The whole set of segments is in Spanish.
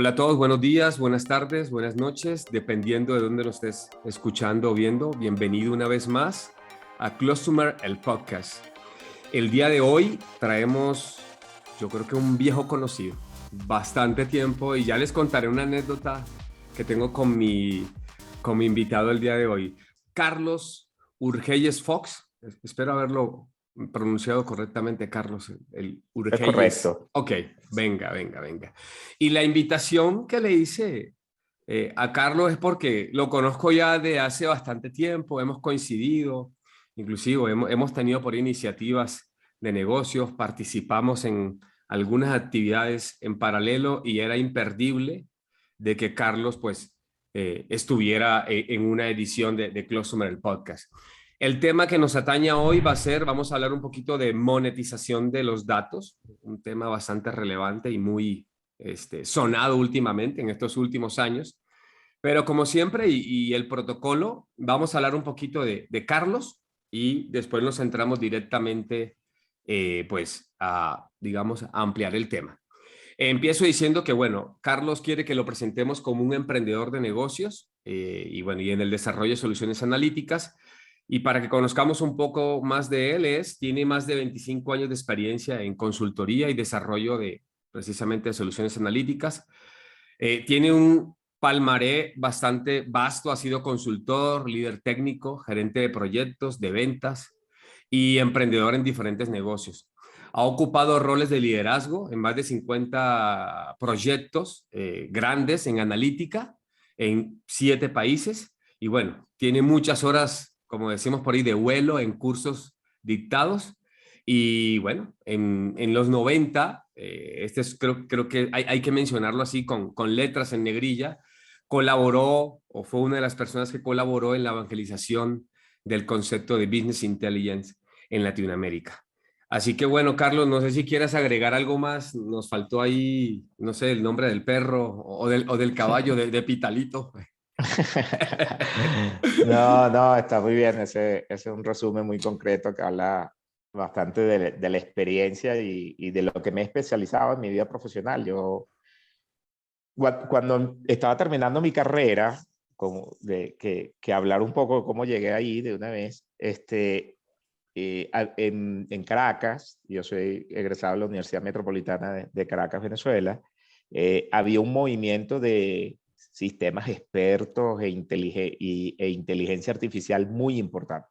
Hola a todos, buenos días, buenas tardes, buenas noches, dependiendo de dónde nos estés escuchando o viendo. Bienvenido una vez más a Customer, el podcast. El día de hoy traemos, yo creo que un viejo conocido, bastante tiempo, y ya les contaré una anécdota que tengo con mi invitado el día de hoy, Carlos Urgelles Fox. Espero haberlo pronunciado correctamente, Carlos, el Es Urgelles. correcto. Ok, venga. Y la invitación que le hice a Carlos es porque lo conozco ya de hace bastante tiempo, hemos coincidido, inclusive hemos tenido por iniciativas de negocios, participamos en algunas actividades en paralelo y era imperdible de que Carlos pues estuviera en una edición de Closumer, el podcast. El tema que nos atañe hoy vamos a hablar un poquito de monetización de los datos, un tema bastante relevante y muy sonado últimamente en estos últimos años. Pero como siempre, y el protocolo, vamos a hablar un poquito de Carlos y después nos centramos directamente, pues, digamos, a ampliar el tema. Empiezo diciendo que, bueno, Carlos quiere que lo presentemos como un emprendedor de negocios y, bueno, y en el desarrollo de soluciones analíticas. Y para que conozcamos un poco más de él, tiene más de 25 años de experiencia en consultoría y desarrollo de precisamente de soluciones analíticas. Tiene un palmaré bastante vasto, ha sido consultor, líder técnico, gerente de proyectos, de ventas y emprendedor en diferentes negocios. Ha ocupado roles de liderazgo en más de 50 proyectos grandes en analítica en 7 países y bueno, tiene muchas horas, como decimos por ahí, de vuelo en cursos dictados. Y bueno, en los 90, creo que hay que mencionarlo así con letras en negrilla, colaboró o fue una de las personas que colaboró en la evangelización del concepto de Business Intelligence en Latinoamérica. Así que bueno, Carlos, no sé si quieras agregar algo más. Nos faltó ahí, no sé, el nombre del perro o del caballo de Pitalito. No, está muy bien. Ese es un resumen muy concreto que habla bastante de la experiencia y de lo que me he especializado en mi vida profesional. Yo, cuando estaba terminando mi carrera, que hablar un poco de cómo llegué ahí de una vez, en Caracas, yo soy egresado de la Universidad Metropolitana de Caracas, Venezuela, había un movimiento de sistemas expertos e inteligencia artificial muy importante.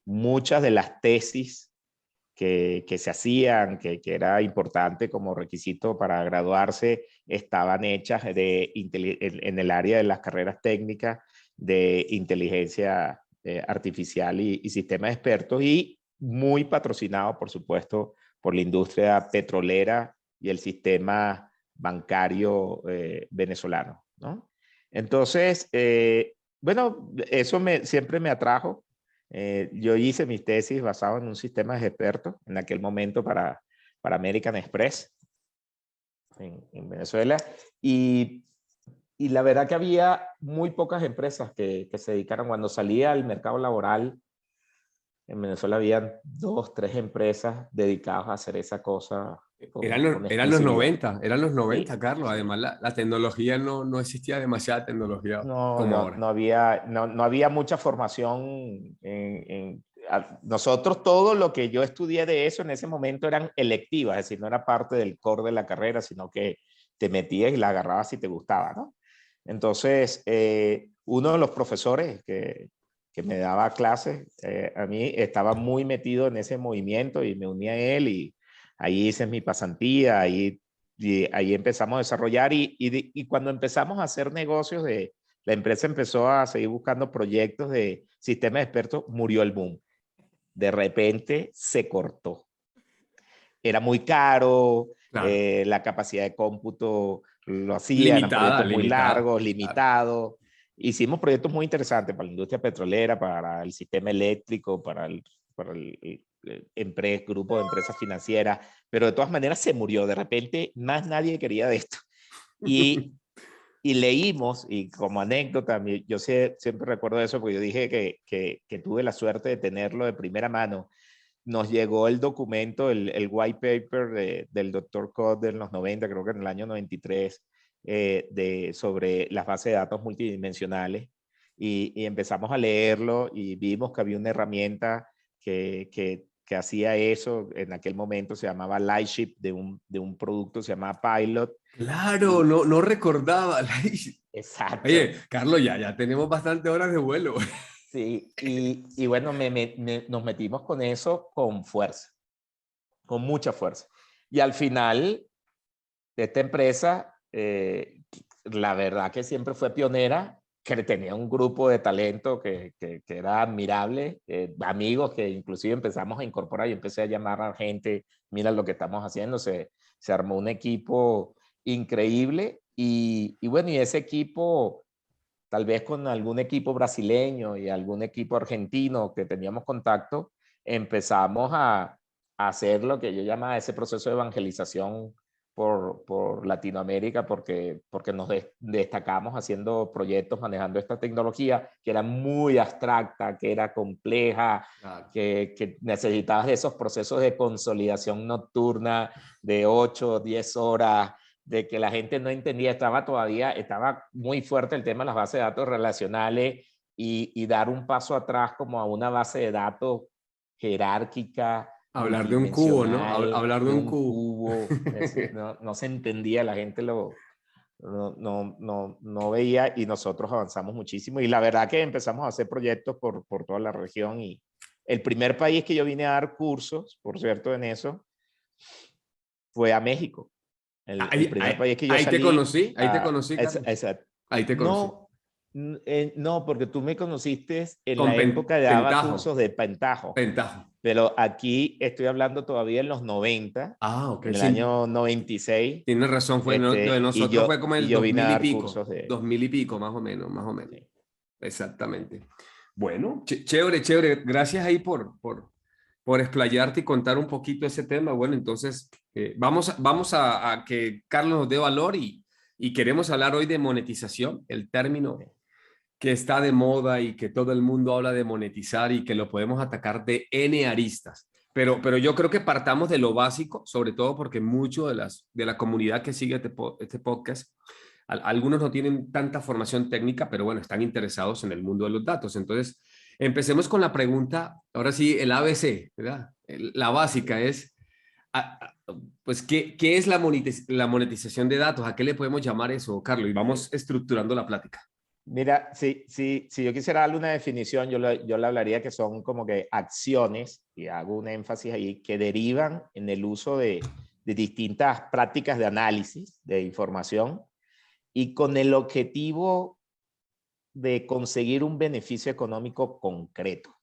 Muchas de las tesis que se hacían, que era importante como requisito para graduarse, estaban hechas en el área de las carreras técnicas de inteligencia artificial y sistemas expertos, y muy patrocinado, por supuesto, por la industria petrolera y el sistema bancario venezolano, ¿no? Entonces, bueno, eso siempre me atrajo. Yo hice mis tesis basado en un sistema de expertos en aquel momento para American Express en Venezuela, y, y la verdad que había muy pocas empresas que se dedicaran. Cuando salía al mercado laboral en Venezuela había 2, 3 empresas dedicadas a hacer esa cosa con exclusividad. Eran los noventa, Sí, Carlos. sí. Además, la tecnología no existía demasiada tecnología como ahora. No había mucha formación nosotros. Todo lo que yo estudié de eso en ese momento eran electivas, es decir, no era parte del core de la carrera, sino que te metías y la agarrabas si te gustaba, ¿no? Entonces, uno de los profesores que me daba clases, a mí estaba muy metido en ese movimiento y me uní a él, y ahí hice mi pasantía, y ahí empezamos a desarrollar, y cuando empezamos a hacer negocios la empresa empezó a seguir buscando proyectos de sistemas expertos, murió el boom. De repente se cortó. Era muy caro, Claro, la capacidad de cómputo lo hacía, eran proyectos muy limitada. largos, Claro. limitados. Hicimos proyectos muy interesantes para la industria petrolera, para el sistema eléctrico, para el grupo de empresas financieras, pero de todas maneras se murió. De repente, más nadie quería de esto. Y y leímos, y como anécdota, yo siempre recuerdo eso porque yo dije que tuve la suerte de tenerlo de primera mano. nos llegó el documento, el white paper del Dr. Kotter en los 90, creo que en el año 93, sobre las bases de datos multidimensionales. Y empezamos a leerlo y vimos que había una herramienta que hacía eso. En aquel momento se llamaba Lightship, de un producto, se llamaba Pilot. Claro, no recordaba. Exacto. Oye, Carlos, ya tenemos bastantes horas de vuelo. Sí, y bueno, nos metimos con eso con fuerza, con mucha fuerza. Y al final, esta empresa, la verdad que siempre fue pionera, que tenía un grupo de talento que era admirable, amigos que inclusive empezamos a incorporar. Yo empecé a llamar a gente, mira lo que estamos haciendo, se armó un equipo increíble y bueno, y ese equipo, tal vez con algún equipo brasileño y algún equipo argentino que teníamos contacto, empezamos a hacer lo que yo llamaba ese proceso de evangelización por Latinoamérica, porque nos destacamos haciendo proyectos manejando esta tecnología que era muy abstracta, que era compleja, Claro. que necesitabas de esos procesos de consolidación nocturna de 8 o 10 horas, de que la gente no entendía, estaba muy fuerte el tema de las bases de datos relacionales y dar un paso atrás como a una base de datos jerárquica, Hablar de un cubo, ¿no? multidimensional, Hablar de de un un cubo. cubo. No se entendía, la gente no veía, y nosotros avanzamos muchísimo. Y la verdad que empezamos a hacer proyectos por toda la región. Y el primer país que yo vine a dar cursos, por cierto, en eso, fue a México. El primer país que yo Ahí te salí conocí, Carlos. Ahí te conocí. no, no, porque tú me conociste en Con la época de daba Pentajo. cursos de Pentaho, Pentajo. pero aquí estoy hablando todavía en los 90, Ah, ok, en el sí. año 96, Tienes razón, lo de y nosotros fue como el yo dos vine a mil y dar pico. cursos de... 2000 y pico, más o menos, más o menos. Sí. Exactamente. Bueno, chévere, chévere. Gracias ahí por explayarte y contar un poquito ese tema. Bueno, entonces vamos a que Carlos nos dé valor y queremos hablar hoy de monetización, el término que está de moda y que todo el mundo habla de monetizar y que lo podemos atacar de N aristas. Pero yo creo que partamos de lo básico, sobre todo porque mucho de la comunidad que sigue este podcast, algunos no tienen tanta formación técnica, pero bueno, están interesados en el mundo de los datos. Entonces, empecemos con la pregunta, ahora sí, el ABC, ¿verdad? La básica es, pues, ¿qué es la monetización de datos? ¿A qué le podemos llamar eso, Carlos? Y vamos estructurando la plática. Mira, si yo quisiera darle una definición, yo le hablaría que son como que acciones, y hago un énfasis ahí, que derivan en el uso de distintas prácticas de análisis de información y con el objetivo de conseguir un beneficio económico concreto.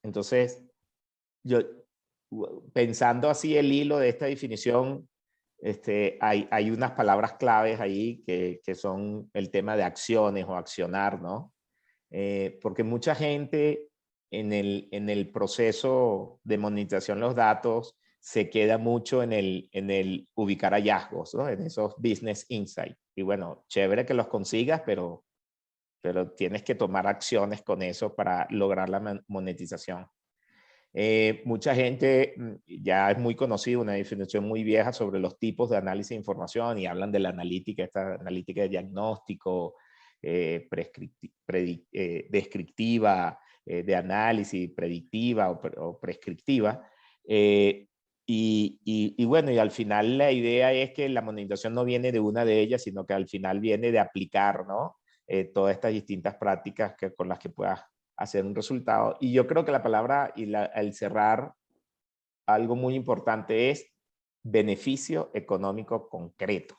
Entonces, yo, pensando así el hilo de esta definición, hay unas palabras claves ahí que son el tema de acciones o accionar, ¿no? Porque mucha gente en el proceso de monetización de los datos se queda mucho en el ubicar hallazgos, ¿no? En esos business insights. Y bueno, chévere que los consigas, pero tienes que tomar acciones con eso para lograr la monetización. Mucha gente ya es muy conocida, una definición muy vieja sobre los tipos de análisis de información, y hablan de la analítica, esta analítica de diagnóstico, descriptiva, de análisis, predictiva o prescriptiva. Y bueno, y al final la idea es que la monetización no viene de una de ellas, sino que al final viene de aplicar, ¿no? Todas estas distintas prácticas con las que puedas hacer un resultado. Y yo creo que la palabra y el cerrar, algo muy importante es beneficio económico concreto.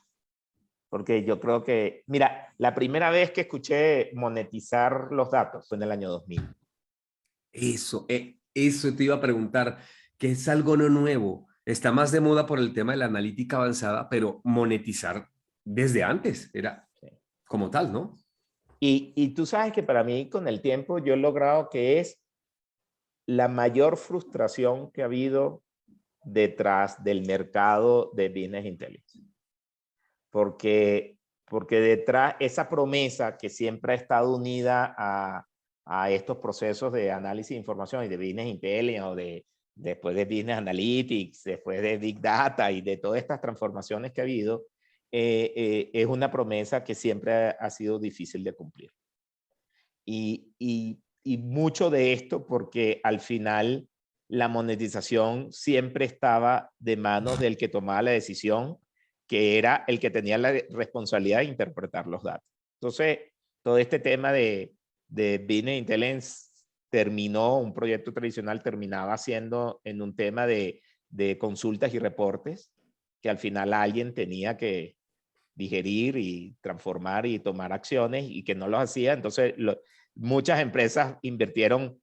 Porque yo creo que, mira, la primera vez que escuché monetizar los datos fue en el año 2000. Eso te iba a preguntar, que es algo no nuevo. Está más de moda por el tema de la analítica avanzada, pero monetizar desde antes era Sí. como tal, ¿no? Y tú sabes que para mí con el tiempo yo he logrado que es la mayor frustración que ha habido detrás del mercado de business intelligence. Porque detrás esa promesa que siempre ha estado unida a estos procesos de análisis de información y de Business Intelligence o después de Business Analytics, después de Big Data y de todas estas transformaciones que ha habido, es una promesa que siempre ha sido difícil de cumplir. Y mucho de esto porque al final la monetización siempre estaba de manos del que tomaba la decisión, que era el que tenía la responsabilidad de interpretar los datos. Entonces, todo este tema de Business Intelligence terminó, un proyecto tradicional terminaba siendo en un tema de consultas y reportes, que al final alguien tenía que digerir y transformar y tomar acciones y que no los hacía. Entonces, muchas empresas invirtieron.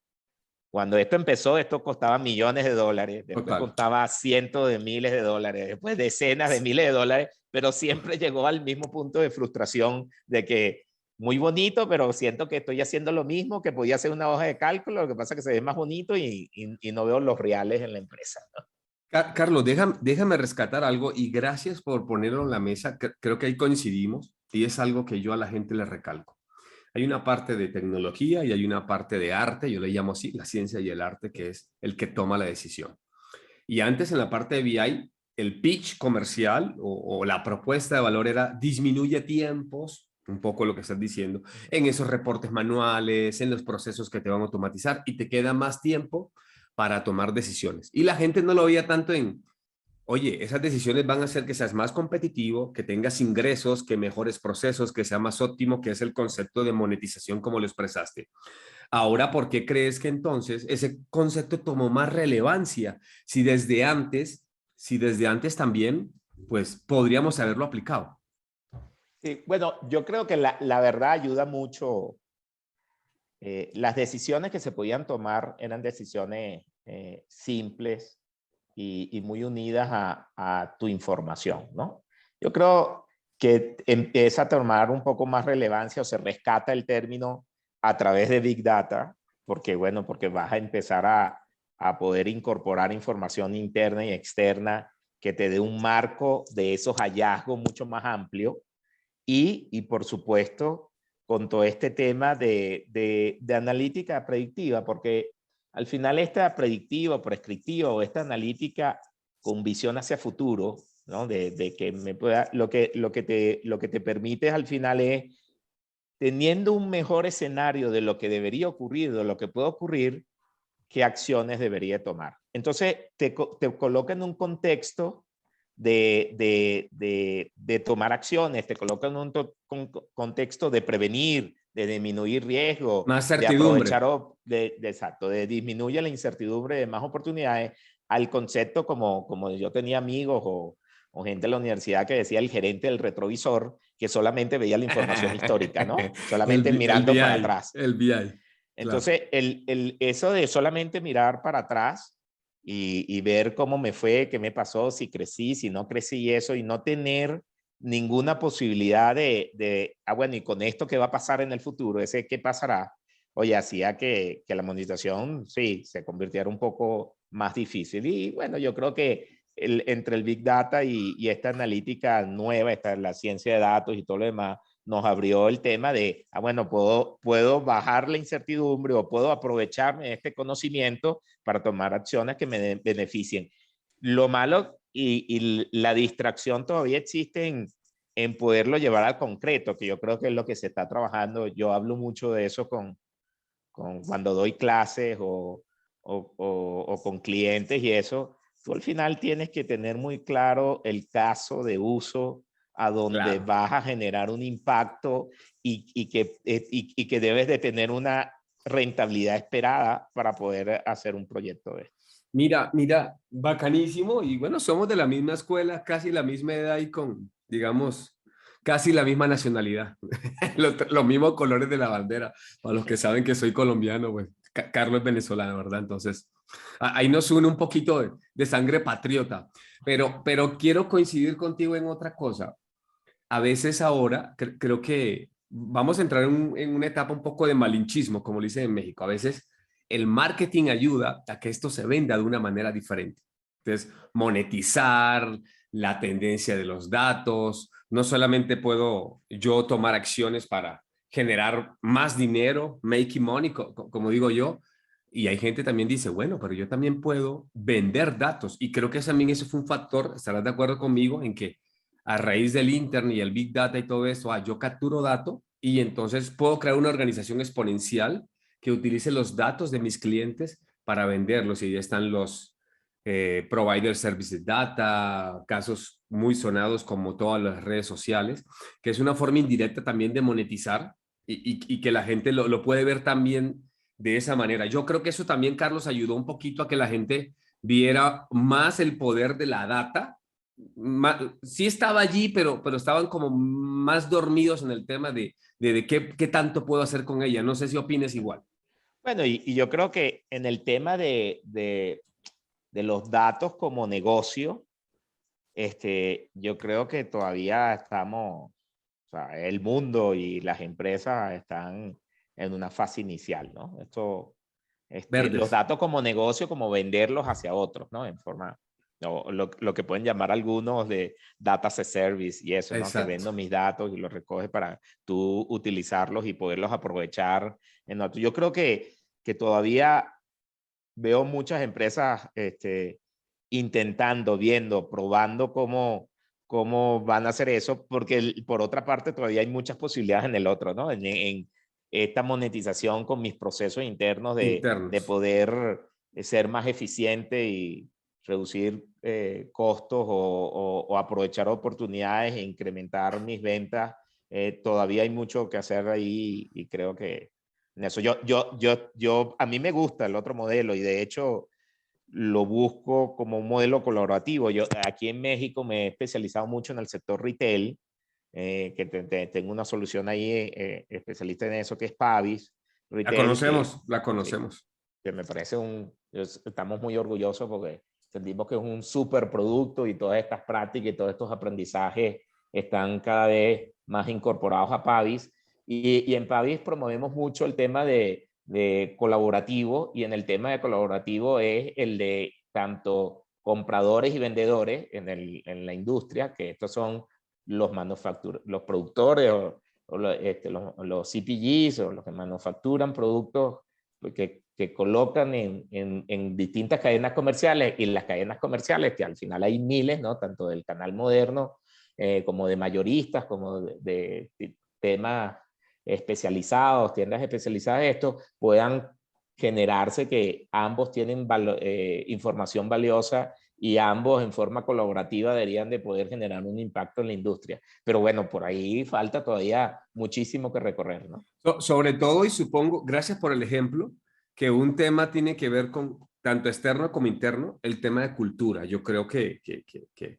Cuando esto empezó, esto costaba millones de dólares, después Total. costaba cientos de miles de dólares, después decenas de miles de dólares, pero siempre llegó al mismo punto de frustración de que muy bonito, pero siento que estoy haciendo lo mismo, que podía hacer una hoja de cálculo, lo que pasa es que se ve más bonito y no veo los reales en la empresa, ¿no? Carlos, déjame rescatar algo y gracias por ponerlo en la mesa. Creo que ahí coincidimos y es algo que yo a la gente le recalco. Hay una parte de tecnología y hay una parte de arte, yo le llamo así, la ciencia y el arte, que es el que toma la decisión. Y antes en la parte de BI, el pitch comercial o la propuesta de valor era disminuye tiempos, un poco lo que estás diciendo, en esos reportes manuales, en los procesos que te van a automatizar y te queda más tiempo para tomar decisiones. Y la gente no lo veía tanto en, oye, esas decisiones van a hacer que seas más competitivo, que tengas ingresos, que mejores procesos, que sea más óptimo, que es el concepto de monetización como lo expresaste. Ahora, ¿por qué crees que entonces ese concepto tomó más relevancia? Si desde antes también, pues podríamos haberlo aplicado. Sí, bueno, yo creo que la verdad ayuda mucho. Las decisiones que se podían tomar eran decisiones simples y muy unidas a tu información, ¿no? Yo creo que empieza a tomar un poco más relevancia o se rescata el término a través de Big Data, porque bueno, porque vas a empezar a poder incorporar información interna y externa que te dé un marco de esos hallazgos mucho más amplio y por supuesto, con todo este tema de analítica predictiva, porque al final esta predictiva o prescriptiva o esta analítica con visión hacia futuro, ¿no? De que me pueda, lo que te permite al final es, teniendo un mejor escenario de lo que debería ocurrir, de lo que puede ocurrir, qué acciones debería tomar. Entonces, te coloca en un contexto de tomar acciones, te coloca en un contexto de prevenir, de disminuir riesgo, Más de aprovechar, certidumbre. exacto, de disminuir la incertidumbre de más oportunidades, al concepto como yo tenía amigos o gente en la universidad que decía el gerente del retrovisor, que solamente veía la información histórica, ¿no? Solamente El mirando para BI, atrás. el BI, claro. Entonces, eso de solamente mirar para atrás y ver cómo me fue, qué me pasó, si crecí, si no crecí y eso, y no tener ninguna posibilidad bueno, y con esto, ¿qué va a pasar en el futuro? Ese, ¿qué pasará? Oye, hacía que la monetización, sí, se convirtiera un poco más difícil. Y bueno, yo creo que entre el Big Data y esta analítica nueva, la ciencia de datos y todo lo demás, nos abrió el tema de, bueno, puedo bajar la incertidumbre o puedo aprovecharme de este conocimiento para tomar acciones que me beneficien. Lo malo y la distracción todavía existe en poderlo llevar al concreto, que yo creo que es lo que se está trabajando. Yo hablo mucho de eso cuando doy clases o con clientes y eso. Tú al final tienes que tener muy claro el caso de uso a donde Claro. vas a generar un impacto y que debes de tener una rentabilidad esperada para poder hacer un proyecto de esto. Mira, bacanísimo. Y bueno, somos de la misma escuela, casi la misma edad y con, digamos, casi la misma nacionalidad. Los mismos colores de la bandera. Para los que saben que soy colombiano, pues Carlos es venezolano, ¿verdad? Entonces, ahí nos une un poquito de sangre patriota. Pero quiero coincidir contigo en otra cosa. A veces ahora creo que vamos a entrar en una etapa un poco de malinchismo, como lo dicen en México. A veces el marketing ayuda a que esto se venda de una manera diferente. Entonces, monetizar la tendencia de los datos. No solamente puedo yo tomar acciones para generar más dinero, making money, como digo yo. Y hay gente también dice, bueno, pero yo también puedo vender datos. Y creo que también eso fue un factor, estarás de acuerdo conmigo, en que a raíz del Internet y el Big Data y todo eso, yo capturo datos y entonces puedo crear una organización exponencial que utilice los datos de mis clientes para venderlos. Y ya están los provider services data, casos muy sonados como todas las redes sociales, que es una forma indirecta también de monetizar y que la gente lo puede ver también de esa manera. Yo creo que eso también, Carlos, ayudó un poquito a que la gente viera más el poder de la data. Sí estaba allí, pero estaban como más dormidos en el tema de qué tanto puedo hacer con ella. No sé si opines igual. Bueno, y yo creo que en el tema de los datos como negocio, yo creo que todavía estamos, o sea, el mundo y las empresas están en una fase inicial, ¿no? Los Verdes. datos como negocio, como venderlos hacia otros, ¿no? En forma, lo que pueden llamar algunos de data as a service y eso, ¿no? Que Exacto. vendo mis datos y los recoge para tú utilizarlos y poderlos aprovechar en otro. Yo creo que todavía veo muchas empresas intentando, viendo, probando cómo van a hacer eso, porque por otra parte todavía hay muchas posibilidades en el otro, ¿no? En esta monetización con mis procesos internos de Internos. poder ser más eficiente y reducir costos o aprovechar oportunidades e incrementar mis ventas. Todavía hay mucho que hacer ahí y creo que en eso a mí me gusta el otro modelo y de hecho lo busco como un modelo colaborativo. Yo aquí en México me he especializado mucho en el sector retail, tengo una solución ahí especialista en eso que es Pavis Retail, La sí, conocemos. que me parece estamos muy orgullosos porque sentimos que es un súper producto y todas estas prácticas y todos estos aprendizajes están cada vez más incorporados a Pavis. Y en Pavis promovemos mucho el tema de colaborativo y en el tema de colaborativo es el de tanto compradores y vendedores en la industria, que estos son los productores los CPGs o los que manufacturan productos que colocan en distintas cadenas comerciales y las cadenas comerciales, que al final hay miles, ¿no? Tanto del canal moderno como de mayoristas, como de temas especializados, tiendas especializadas de esto, puedan generarse que ambos tienen información valiosa y ambos en forma colaborativa deberían de poder generar un impacto en la industria. Pero bueno, por ahí falta todavía muchísimo que recorrer, ¿no? Sobre todo, y supongo, gracias por el ejemplo, que un tema tiene que ver con tanto externo como interno, el tema de cultura. Yo creo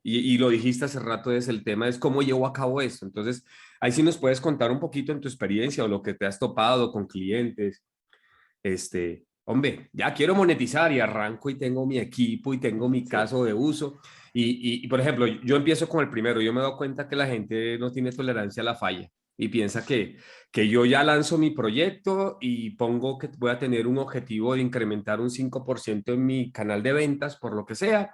y lo dijiste hace rato, es el tema, es cómo llevo a cabo eso. Entonces, ahí sí nos puedes contar un poquito en tu experiencia o lo que te has topado con clientes. Hombre, ya quiero monetizar y arranco y tengo mi equipo y tengo mi Sí. caso de uso. Por ejemplo, yo empiezo con el primero. Yo me doy cuenta que la gente no tiene tolerancia a la falla y piensa que yo ya lanzo mi proyecto y pongo que voy a tener un objetivo de incrementar un 5% en mi canal de ventas, por lo que sea.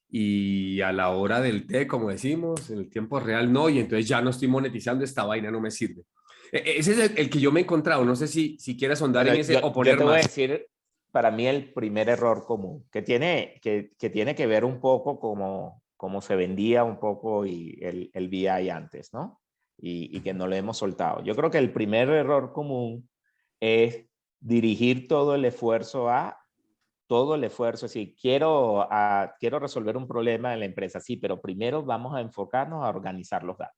Y a la hora del té, como decimos, en el tiempo real no, y entonces ya no estoy monetizando, esta vaina no me sirve. Ese es el que yo me he encontrado. No sé si quieres ahondar Bueno, en ese o yo poner te voy a más. decir, para mí el primer error común, que tiene que ver un poco como se vendía un poco y el VI antes, ¿no? Y que no lo hemos soltado. Yo creo que el primer error común es dirigir todo el esfuerzo, es decir, quiero resolver un problema en la empresa, sí, pero primero vamos a enfocarnos a organizar los datos.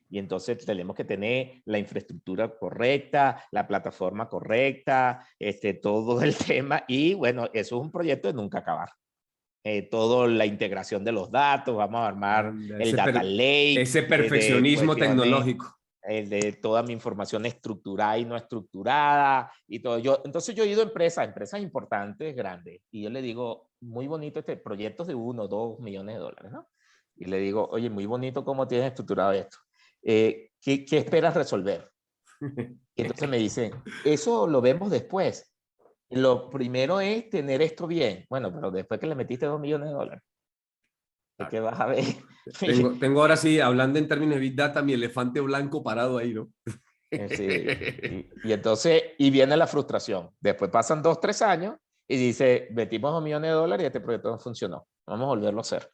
Y entonces tenemos que tener la infraestructura correcta, la plataforma correcta, todo el tema. Y bueno, eso es un proyecto de nunca acabar. Toda la integración de los datos, vamos a armar Anda, el data lake, ese de perfeccionismo cuestiones tecnológico. de toda mi información estructurada y no estructurada y todo. Entonces yo he ido a empresas importantes, grandes, y yo le digo, muy bonito proyectos de 1 o 2 millones de dólares, ¿no? Y le digo, oye, muy bonito cómo tienes estructurado esto. ¿Qué esperas resolver? Y entonces me dicen, eso lo vemos después. Lo primero es tener esto bien. Bueno, pero después que le metiste 2 millones de dólares, es que vas a ver. Tengo ahora sí, hablando en términos de Big Data, mi elefante blanco parado ahí, ¿no? Sí, y entonces, y viene la frustración. Después pasan 2, 3 años y dice, metimos $1 millones y este proyecto no funcionó. Vamos a volverlo a hacer.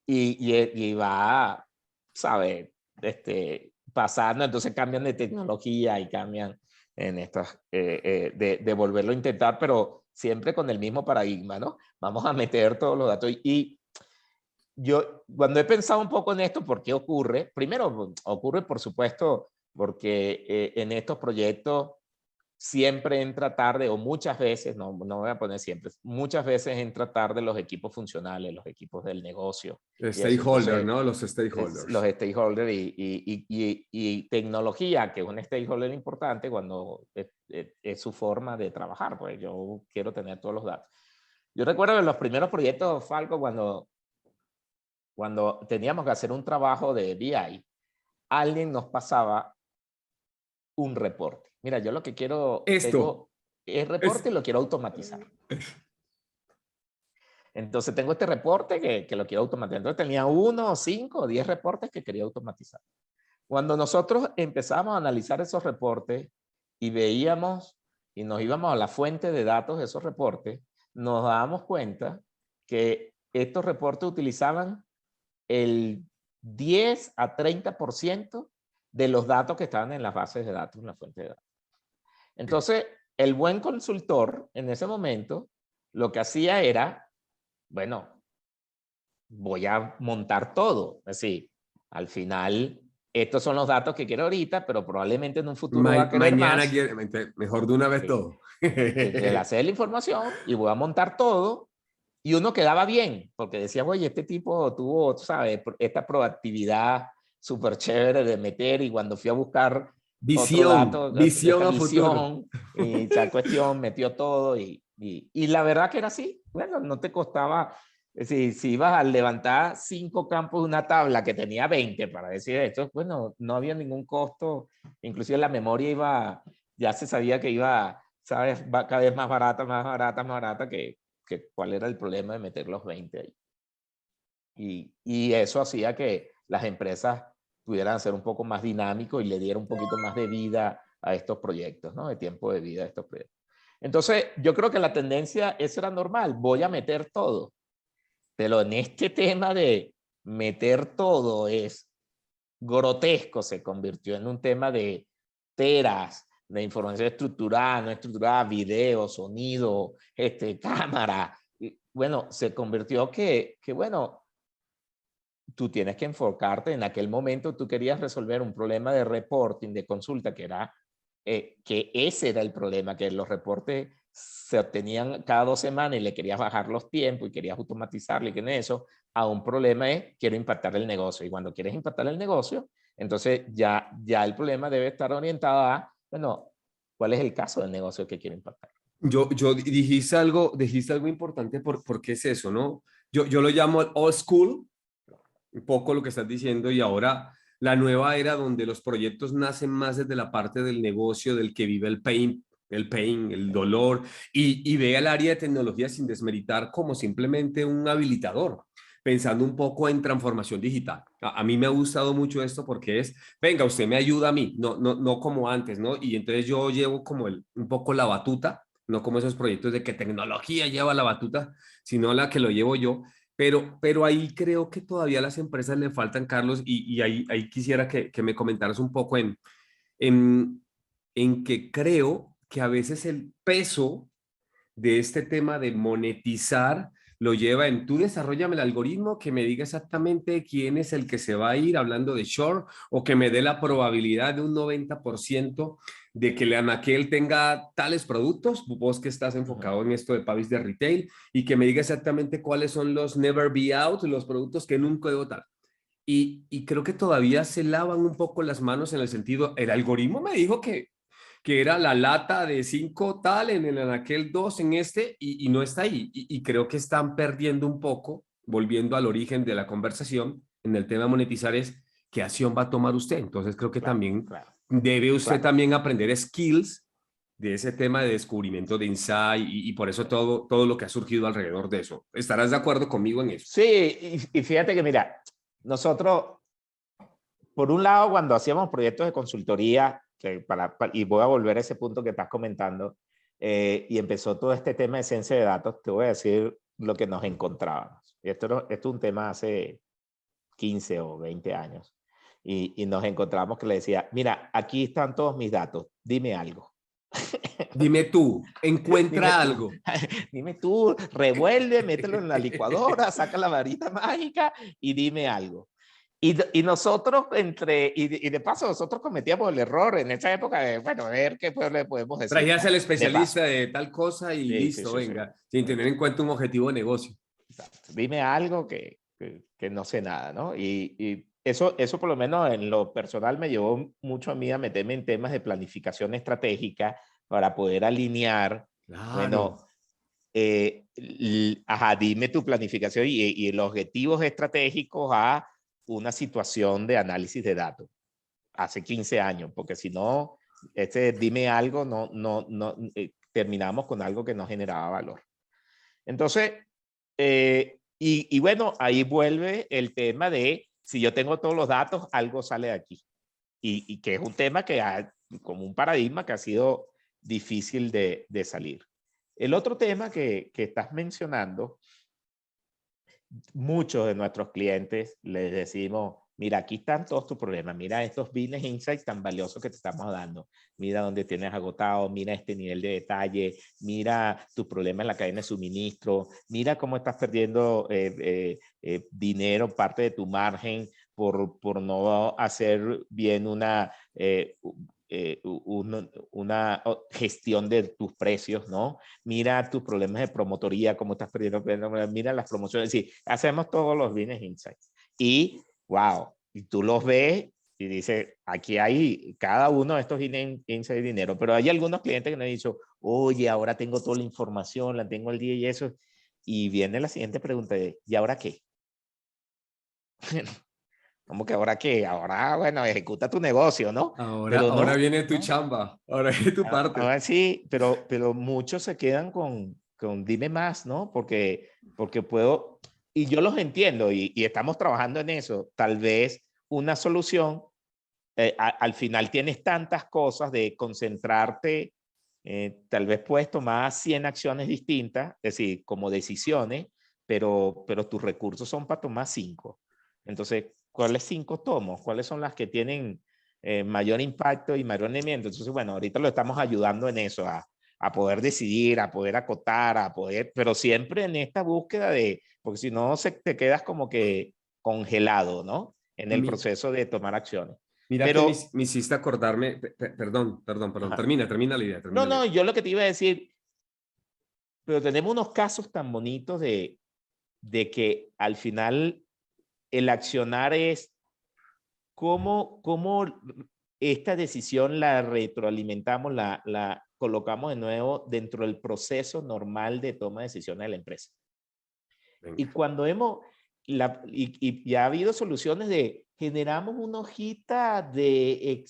Y va, ¿sabes? Pasando, entonces cambian de tecnología y cambian en estas, de volverlo a intentar, pero siempre con el mismo paradigma, ¿no? Vamos a meter todos los datos. Y yo, cuando he pensado un poco en esto, ¿por qué ocurre? Primero, ocurre, por supuesto, porque en estos proyectos siempre entra tarde, o muchas veces, no voy a poner siempre, muchas veces entra tarde los equipos funcionales, los equipos del negocio. Y eso, Stakeholder, entonces, ¿no? Los stakeholders. los stakeholders y tecnología, que es un stakeholder importante cuando es su forma de trabajar, pues yo quiero tener todos los datos. Yo recuerdo en los primeros proyectos Falco, cuando teníamos que hacer un trabajo de BI, alguien nos pasaba un reporte. Mira, yo lo que quiero, Esto tengo el es, reporte y lo quiero automatizar. Entonces tengo este reporte que lo quiero automatizar. Entonces tenía 1, 5 o 10 reportes que quería automatizar. Cuando nosotros empezamos a analizar esos reportes y veíamos y nos íbamos a la fuente de datos de esos reportes, nos dábamos cuenta que estos reportes utilizaban el 10 a 30% de los datos que estaban en las bases de datos, en la fuente de datos. Entonces, el buen consultor en ese momento lo que hacía era, bueno, voy a montar todo. Es decir, al final, estos son los datos que quiero ahorita, pero probablemente en un futuro va a querer mañana más. quiere, mejor de una vez todo. El hacer la información y voy a montar todo. Y uno quedaba bien, porque decía, oye, este tipo tuvo, ¿sabes? Esta proactividad súper chévere de meter, y cuando fui a buscar otro dato, Visión esta a futuro. visión, y tal cuestión, metió todo, y la verdad que era así. Bueno, no te costaba, si ibas a levantar 5 campos de una tabla que tenía 20 para decir esto, bueno, no había ningún costo, inclusive la memoria iba, ya se sabía que iba, ¿sabes? Va cada vez más barata, más barata, más barata, que cuál era el problema de meter los 20 ahí. Y eso hacía que las empresas pudieran ser un poco más dinámicos y le diera un poquito más de vida a estos proyectos, ¿no? De tiempo de vida a estos proyectos. Entonces, yo creo que la tendencia, eso era normal, voy a meter todo. Pero en este tema de meter todo es grotesco, se convirtió en un tema de teras de información estructurada, no estructurada, video, sonido, cámara. Y, bueno, se convirtió bueno, tú tienes que enfocarte. En aquel momento tú querías resolver un problema de reporting, de consulta, que era que ese era el problema, que los reportes se obtenían cada 2 semanas y le querías bajar los tiempos y querías automatizarle, y que en eso, a un problema es quiero impactar el negocio. Y cuando quieres impactar el negocio, entonces ya el problema debe estar orientado a, bueno, ¿cuál es el caso del negocio que quiero impactar? Dijiste algo importante porque es eso, ¿no? Yo lo llamo old school, un poco lo que estás diciendo, y ahora la nueva era donde los proyectos nacen más desde la parte del negocio, del que vive el dolor, y ve al área de tecnología sin desmeritar como simplemente un habilitador, pensando un poco en transformación digital. A mí me ha gustado mucho esto porque es, venga, usted me ayuda a mí, no como antes, ¿no? Y entonces yo llevo como un poco la batuta, no como esos proyectos de que tecnología lleva la batuta, sino la que lo llevo yo. Pero ahí creo que todavía a las empresas le faltan, Carlos, y ahí quisiera que me comentaras un poco en, en que creo que a veces el peso de este tema de monetizar lo lleva en tú desarrollame el algoritmo que me diga exactamente quién es el que se va a ir hablando de short, o que me dé la probabilidad de un 90% de que la Anaquel tenga tales productos, vos que estás enfocado en esto de Pavis de retail, y que me diga exactamente cuáles son los never be out, los productos que nunca debo tal. Y creo que todavía se lavan un poco las manos en el sentido, el algoritmo me dijo que era la lata de 5 tal en aquel 2 en este, y no está ahí. Y creo que están perdiendo un poco, volviendo al origen de la conversación, en el tema de monetizar, es qué acción va a tomar usted. Entonces creo que Claro, también claro, debe usted claro. también aprender skills de ese tema de descubrimiento de insight, y por eso todo lo que ha surgido alrededor de eso. ¿Estarás de acuerdo conmigo en eso? Sí, y fíjate que mira, nosotros por un lado, cuando hacíamos proyectos de consultoría, y voy a volver a ese punto que estás comentando, y empezó todo este tema de ciencia de datos, te voy a decir lo que nos encontrábamos. Esto es un tema hace 15 o 20 años. Y nos encontramos que le decía, mira, aquí están todos mis datos, dime algo. Dime tú, Dime encuentra tú, algo. dime tú, revuelve, mételo en la licuadora, saca la varita mágica y dime algo. Y nosotros, y de paso, nosotros cometíamos el error en esa época de, bueno, a ver qué le podemos decir, Traías ¿no? el De paso. especialista de tal cosa y Sí, sí, listo, sí, sí. venga, sin tener en cuenta un objetivo de negocio. Exacto. Dime algo que no sé nada, ¿no? Y eso por lo menos en lo personal me llevó mucho a mí a meterme en temas de planificación estratégica para poder alinear, bueno, Claro. ajá, dime tu planificación y los objetivos estratégicos a una situación de análisis de datos hace 15 años, porque si no, dime algo, terminamos con algo que no generaba valor. Entonces, y bueno, ahí vuelve el tema de si yo tengo todos los datos, algo sale de aquí. Y que es un tema que como un paradigma que ha sido difícil de salir. El otro tema que estás mencionando, muchos de nuestros clientes les decimos, mira, aquí están todos tus problemas, mira estos business insights tan valiosos que te estamos dando, mira dónde tienes agotado, mira este nivel de detalle, mira tus problemas en la cadena de suministro, mira cómo estás perdiendo dinero, parte de tu margen por no hacer bien una gestión de tus precios, ¿no? Mira tus problemas de promotoría, cómo estás perdiendo, mira las promociones, sí, hacemos todos los business insights. Y, wow, y tú los ves y dices, aquí hay cada uno de estos business insights de dinero, pero hay algunos clientes que me han dicho, oye, ahora tengo toda la información, la tengo al día y eso, y viene la siguiente pregunta, ¿y ahora qué? ¿Cómo que ahora qué? Ahora, bueno, ejecuta tu negocio, ¿no? Pero Ahora no, viene tu ¿no? chamba, ahora viene tu parte. Ahora sí, pero muchos se quedan con dime más, ¿no? Porque puedo, y yo los entiendo y estamos trabajando en eso. Tal vez una solución, al final tienes tantas cosas de concentrarte, tal vez puedes tomar 100 acciones distintas, es decir, como decisiones, pero tus recursos son para tomar 5. Entonces, ¿cuáles 5 tomo? ¿Cuáles son las que tienen mayor impacto y mayor rendimiento? Entonces, bueno, ahorita lo estamos ayudando en eso, a poder decidir, a poder acotar, a poder, pero siempre en esta búsqueda de, porque si no, te quedas como que congelado, ¿no? En el Mi- proceso de tomar acciones. Mira que Pero, me hiciste acordarme, perdón, ajá. termina la idea, No, termina la no, idea. yo lo que te iba a decir, pero tenemos unos casos tan bonitos de que al final el accionar es cómo esta decisión la retroalimentamos, la colocamos de nuevo dentro del proceso normal de toma de decisiones de la empresa. Y Venga. cuando y ha habido soluciones de generamos una hojita de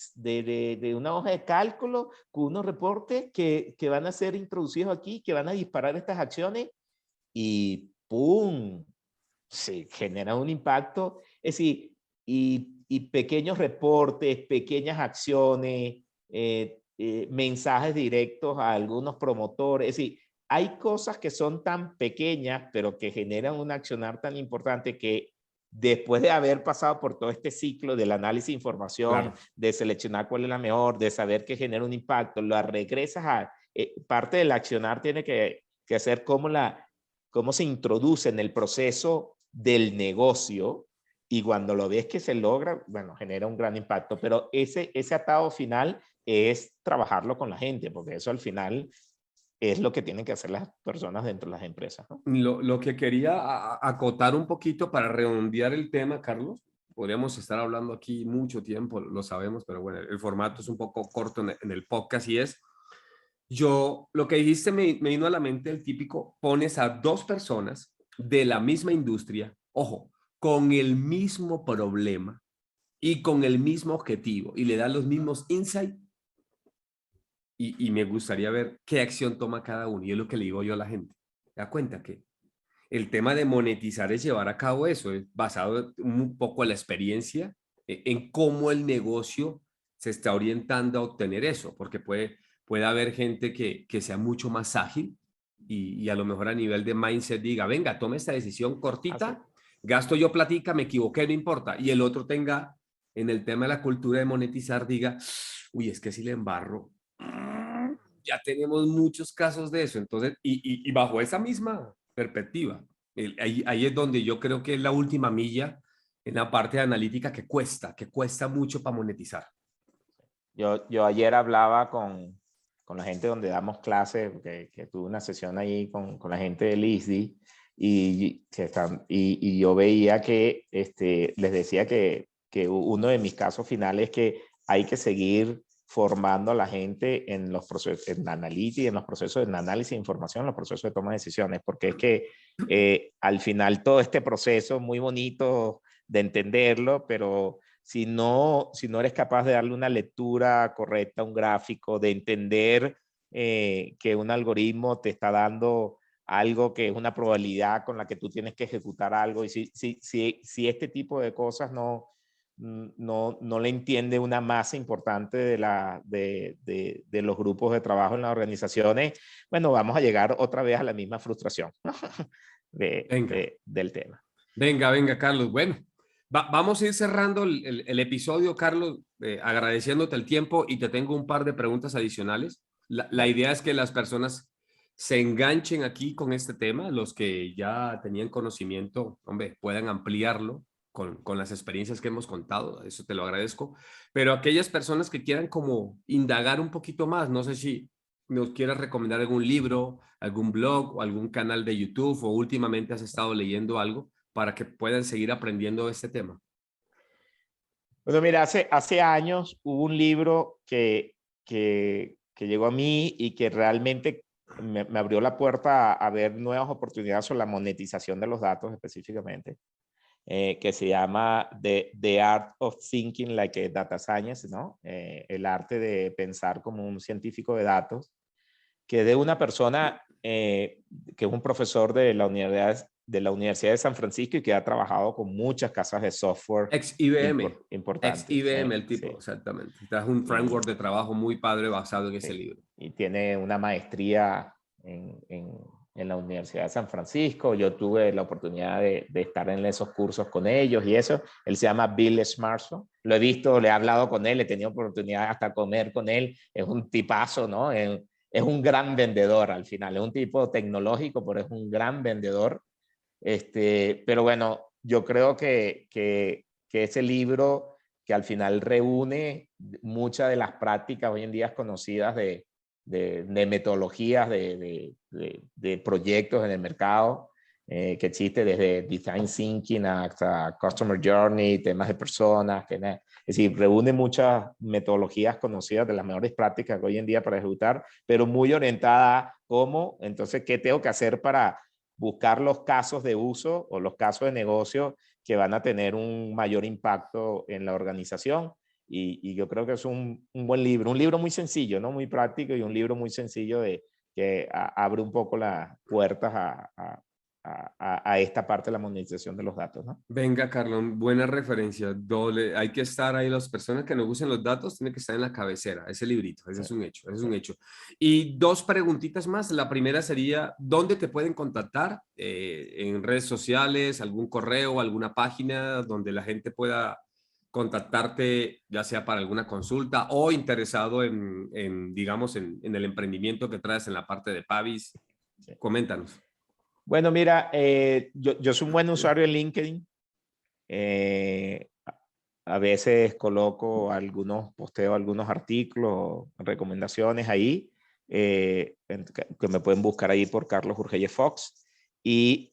una hoja de cálculo con unos reportes que van a ser introducidos aquí, que van a disparar estas acciones y ¡pum! Se genera un impacto. Es decir, y pequeños reportes, pequeñas acciones, mensajes directos a algunos promotores. Es decir, hay cosas que son tan pequeñas, pero que generan un accionar tan importante que después de haber pasado por todo este ciclo del análisis de información, Claro. de seleccionar cuál es la mejor, de saber que genera un impacto, lo regresas a parte del accionar tiene que hacer cómo se introduce en el proceso del negocio y cuando lo ves que se logra, bueno, genera un gran impacto, pero ese atado final es trabajarlo con la gente, porque eso al final es lo que tienen que hacer las personas dentro de las empresas, ¿no? Lo que quería acotar un poquito para redondear el tema, Carlos, podríamos estar hablando aquí mucho tiempo, lo sabemos, pero bueno, el formato es un poco corto en el podcast y es, lo que dijiste me vino a la mente el típico, pones a dos personas de la misma industria, ojo, con el mismo problema y con el mismo objetivo y le das los mismos insights y me gustaría ver qué acción toma cada uno y es lo que le digo yo a la gente. ¿Te das cuenta que el tema de monetizar es llevar a cabo eso, es basado un poco en la experiencia en cómo el negocio se está orientando a obtener eso, porque puede haber gente que sea mucho más ágil y a lo mejor a nivel de mindset diga, venga, tome esta decisión cortita, gasto yo platica, me equivoqué, no importa, y el otro tenga en el tema de la cultura de monetizar, diga, uy, es que si le embarro, ya tenemos muchos casos de eso, entonces, y bajo esa misma perspectiva, ahí es donde yo creo que es la última milla en la parte de analítica que cuesta mucho para monetizar. Yo ayer hablaba con la gente donde damos clases, que tuve una sesión ahí con la gente del ISDI, y yo veía que les decía que uno de mis casos finales es que hay que seguir formando a la gente en los procesos, en analítica, en los procesos de análisis de información, en los procesos de toma de decisiones, porque es que al final todo este proceso muy bonito de entenderlo, pero si no eres capaz de darle una lectura correcta, un gráfico, de entender que un algoritmo te está dando algo que es una probabilidad con la que tú tienes que ejecutar algo, y si este tipo de cosas no le entiende una masa importante de los grupos de trabajo en las organizaciones, bueno, vamos a llegar otra vez a la misma frustración del tema. Venga, Carlos. Bueno, vamos a ir cerrando el episodio, Carlos, agradeciéndote el tiempo, y te tengo un par de preguntas adicionales. La idea es que las personas se enganchen aquí con este tema, los que ya tenían conocimiento, hombre, puedan ampliarlo con las experiencias que hemos contado, eso te lo agradezco, pero aquellas personas que quieran como indagar un poquito más, no sé si nos quieras recomendar algún libro, algún blog o algún canal de YouTube, o últimamente has estado leyendo algo para que puedan seguir aprendiendo de este tema. Bueno, mira, hace años hubo un libro que llegó a mí y que realmente me abrió la puerta a ver nuevas oportunidades sobre la monetización de los datos específicamente, que se llama The Art of Thinking Like a Data Science, ¿no? El arte de pensar como un científico de datos, que de una persona que es un profesor de la Universidad de San Francisco y que ha trabajado con muchas casas de software Ex-IBM. importantes. Ex-IBM el tipo, Sí. exactamente. Es un framework de trabajo muy padre basado en ese libro. Y tiene una maestría en la Universidad de San Francisco. Yo tuve la oportunidad de estar en esos cursos con ellos y eso. Él se llama Bill Schmarzo. Lo he visto, le he hablado con él, he tenido oportunidad hasta comer con él. Es un tipazo, ¿no? Es un gran vendedor al final. Es un tipo tecnológico, pero es un gran vendedor. Pero bueno, yo creo que ese libro, que al final reúne muchas de las prácticas hoy en día conocidas de metodologías de proyectos en el mercado, que existe desde Design Thinking hasta Customer Journey, temas de personas, es decir, reúne muchas metodologías conocidas de las mejores prácticas que hoy en día para ejecutar, pero muy orientada a cómo, entonces, qué tengo que hacer para buscar los casos de uso o los casos de negocio que van a tener un mayor impacto en la organización. Y yo creo que es un buen libro, un libro muy sencillo, ¿no? Muy práctico, y un libro muy sencillo que abre un poco las puertas a esta parte de la monetización de los datos, ¿no? Venga, Carlos, buena referencia. Hay que estar ahí, las personas que nos usen los datos tienen que estar en la cabecera, ese librito, ese es un hecho, ese es un hecho. Y dos preguntitas más. La primera sería, ¿dónde te pueden contactar? ¿En redes sociales, algún correo, alguna página donde la gente pueda contactarte, ya sea para alguna consulta o interesado digamos, en el emprendimiento que traes en la parte de Pavis? Sí. Coméntanos. Bueno, mira, yo soy un buen usuario de LinkedIn. A veces posteo algunos artículos, recomendaciones ahí, que me pueden buscar ahí por Carlos Urgelle Fox. Y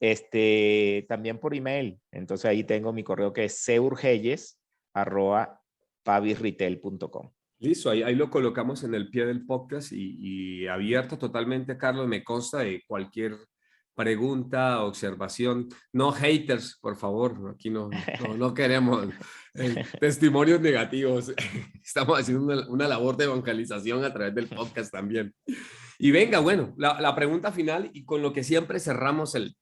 también por email. Entonces ahí tengo mi correo, que es curgelles@pavisretail.com. Listo, ahí lo colocamos en el pie del podcast y abierto totalmente, Carlos. Me consta de cualquier pregunta, observación. No haters, por favor. Aquí no queremos testimonios negativos. Estamos haciendo una labor de evangelización a través del podcast también. Y venga, bueno, la pregunta final, y con lo que siempre cerramos el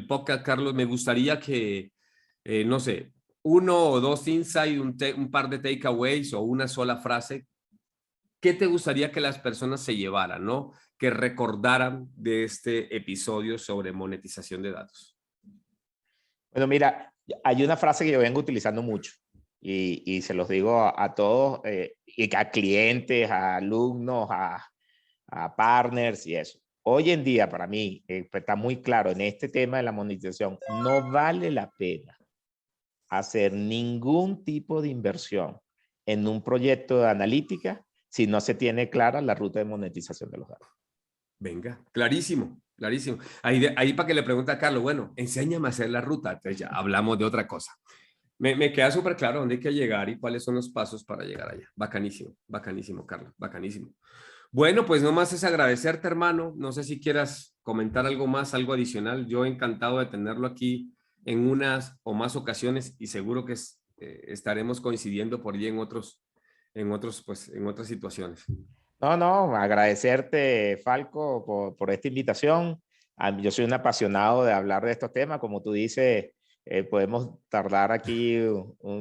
podcast, Carlos, me gustaría que, no sé, uno o dos insights, un par de takeaways o una sola frase, ¿qué te gustaría que las personas se llevaran, ¿no? Que recordaran de este episodio sobre monetización de datos? Bueno, mira, hay una frase que yo vengo utilizando mucho y se los digo a todos, y a clientes, a alumnos, a partners y eso. Hoy en día, para mí, está muy claro en este tema de la monetización, no vale la pena hacer ningún tipo de inversión en un proyecto de analítica si no se tiene clara la ruta de monetización de los datos. Venga, clarísimo, clarísimo. Ahí para que le pregunte a Carlos, bueno, enséñame a hacer la ruta, entonces ya hablamos de otra cosa. Me queda súper claro dónde hay que llegar y cuáles son los pasos para llegar allá. Bacanísimo, bacanísimo, Carlos, bacanísimo. Bueno, pues nomás es agradecerte, hermano. No sé si quieras comentar algo más, algo adicional. Yo encantado de tenerlo aquí en unas o más ocasiones y seguro que estaremos coincidiendo por allí pues, en otras situaciones. No, agradecerte, Falco, por esta invitación. Yo soy un apasionado de hablar de estos temas. Como tú dices, podemos tardar aquí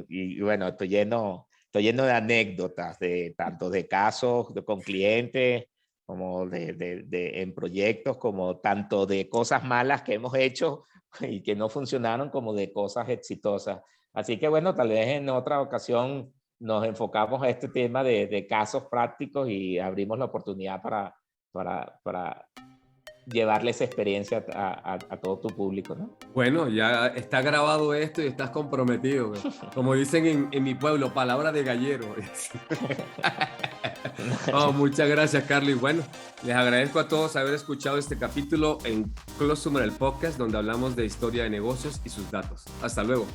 y bueno, estoy lleno de anécdotas, tanto de casos con clientes, como en proyectos, como tanto de cosas malas que hemos hecho y que no funcionaron, como de cosas exitosas. Así que bueno, tal vez en otra ocasión nos enfocamos a este tema de casos prácticos y abrimos la oportunidad para llevarle esa experiencia a todo tu público, ¿no? Bueno, ya está grabado esto y estás comprometido. Como dicen en mi pueblo, palabra de gallero. Oh, muchas gracias, Carlos. Y bueno, les agradezco a todos haber escuchado este capítulo en Closumer, el podcast, donde hablamos de historia de negocios y sus datos. Hasta luego.